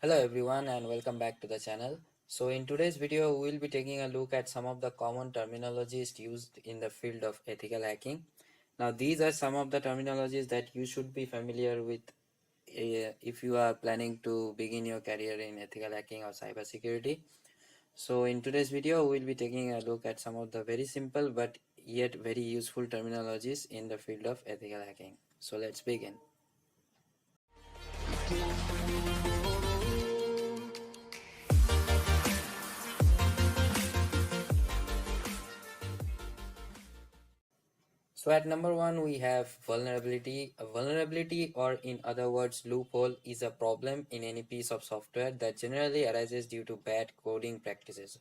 Hello everyone and welcome back to the channel. So in today's video we will be taking a look at some of the common terminologies used in the field of ethical hacking. Now these are some of the terminologies that you should be familiar with if you are planning to begin your career in ethical hacking or cybersecurity. So in today's video we will be taking a look at some of the very simple but yet very useful terminologies in the field of ethical hacking. So let's begin. So at number one, we have vulnerability. A vulnerability, or in other words, loophole, is a problem in any piece of software that generally arises due to bad coding practices.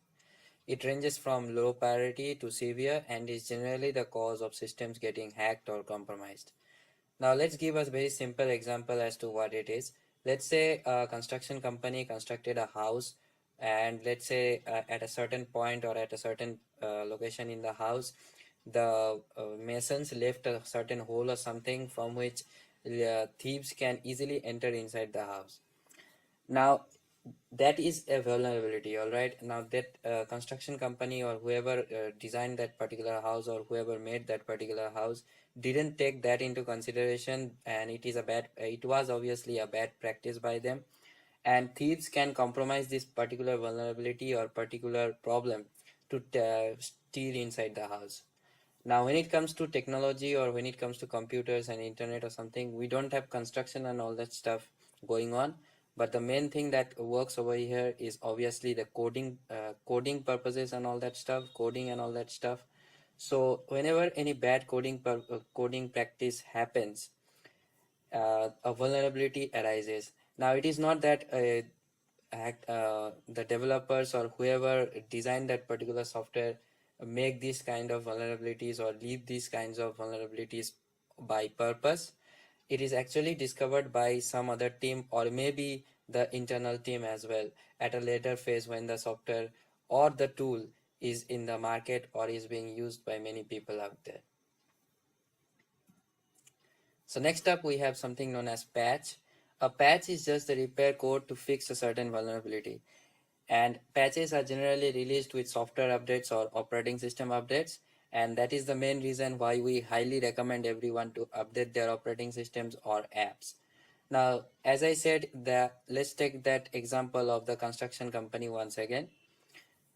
It ranges from low priority to severe and is generally the cause of systems getting hacked or compromised. Now let's give a very simple example as to what it is. Let's say a construction company constructed a house, and let's say at a certain point or at a certain location in the house, the masons left a certain hole or something from which thieves can easily enter inside the house. Now that is a vulnerability. All right, now that construction company or whoever designed that particular house or whoever made that particular house didn't take that into consideration, and it was obviously a bad practice by them, and thieves can compromise this particular vulnerability or particular problem to steal inside the house. Now when it comes to technology or when it comes to computers and internet or something, we don't have construction and all that stuff going on, but the main thing that works over here is obviously the coding purposes and all that stuff, coding and all that stuff. So whenever any bad coding practice happens, a vulnerability arises. Now it is not that the developers or whoever designed that particular software make these kind of vulnerabilities or leave these kinds of vulnerabilities by purpose. It is actually discovered by some other team or maybe the internal team as well at a later phase when the software or the tool is in the market or is being used by many people out there. So next up we have something known as patch. A patch is just the repair code to fix a certain vulnerability, and patches are generally released with software updates or operating system updates, and that is the main reason why we highly recommend everyone to update their operating systems or apps. Now as I said, let's take that example of the construction company once again.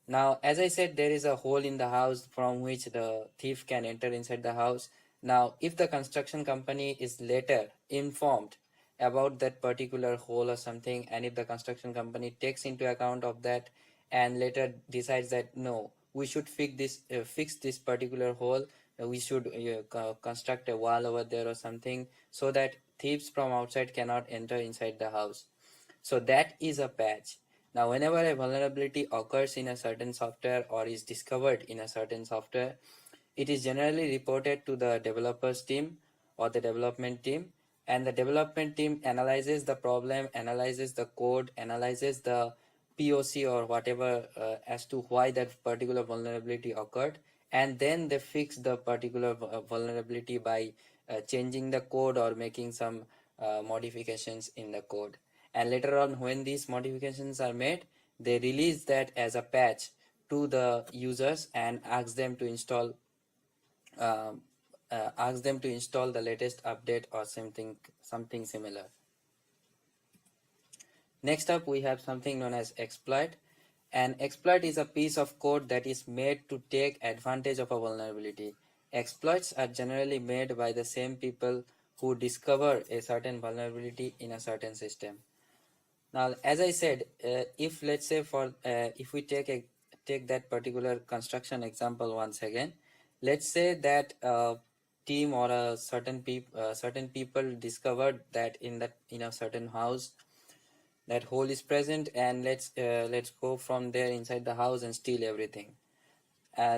Now, as I said, there is a hole in the house from which the thief can enter inside the house. Now, if the construction company is later informed about that particular hole or something, and if the construction company takes into account of that and later decides that no, we should fix this particular hole, we should construct a wall over there or something so that thieves from outside cannot enter inside the house. So that is a patch. Now, whenever a vulnerability occurs in a certain software or is discovered in a certain software, it is generally reported to the developers team or the development team, and the development team analyzes the problem, analyzes the code, analyzes the POC or whatever as to why that particular vulnerability occurred, and then they fix the particular vulnerability by changing the code or making some modifications in the code. And later on, when these modifications are made, they release that as a patch to the users and um, ask them to install the latest update or something similar. Next up, we have something known as exploit. An exploit is a piece of code that is made to take advantage of a vulnerability. Exploits are generally made by the same people who discover a certain vulnerability in a certain system. Now, as I said, if let's say if we take that particular construction example once again, let's say that a team or a certain people discovered that in a certain house that hole is present, and let's go from there inside the house and steal everything.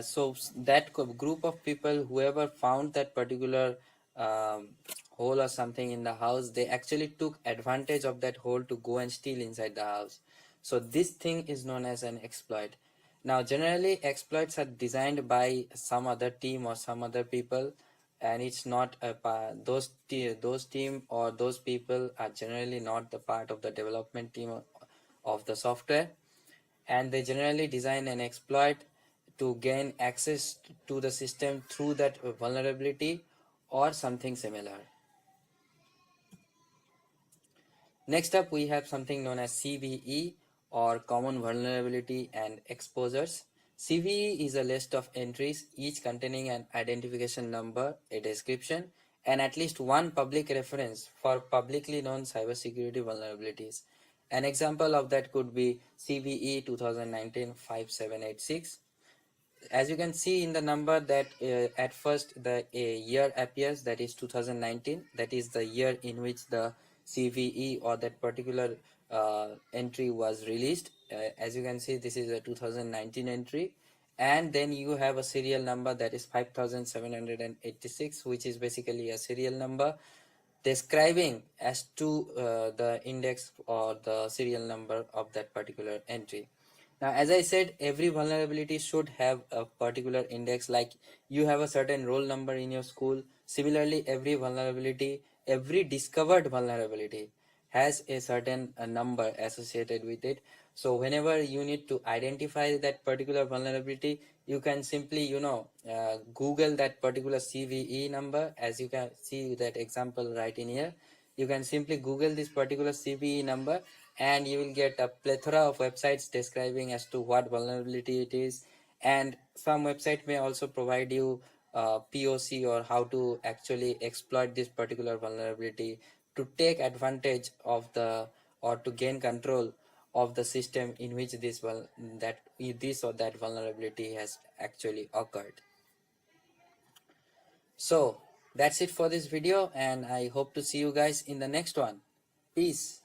So that group of people, whoever found that particular um, hole or something in the house, they actually took advantage of that hole to go and steal inside the house. So this thing is known as an exploit. Now generally exploits are designed by some other team or some other people, and it's not those team or those people are generally not the part of the development team of the software, and they generally design an exploit to gain access to the system through that vulnerability or something similar. Next up, we have something known as CVE, or Common Vulnerability and Exposures. CVE is a list of entries, each containing an identification number, a description, and at least one public reference for publicly known cybersecurity vulnerabilities. An example of that could be CVE 2019-5786. As you can see in the number that at first the year appears, that is 2019, that is the year in which the CVE or that particular entry was released. As you can see, this is a 2019 entry, and then you have a serial number that is 5786, which is basically a serial number describing as to the index or the serial number of that particular entry. Now, as I said, every vulnerability should have a particular index, like you have a certain roll number in your school. Similarly, every vulnerability, every discovered vulnerability has a certain number associated with it. So whenever you need to identify that particular vulnerability, you can simply, Google that particular CVE number. As you can see that example right in here, you can simply Google this particular CVE number, and you will get a plethora of websites describing as to what vulnerability it is, and some website may also provide you POC, or how to actually exploit this particular vulnerability to take advantage of the, or to gain control of the system in which this or that vulnerability has actually occurred. So that's it for this video, and I hope to see you guys in the next one. Peace.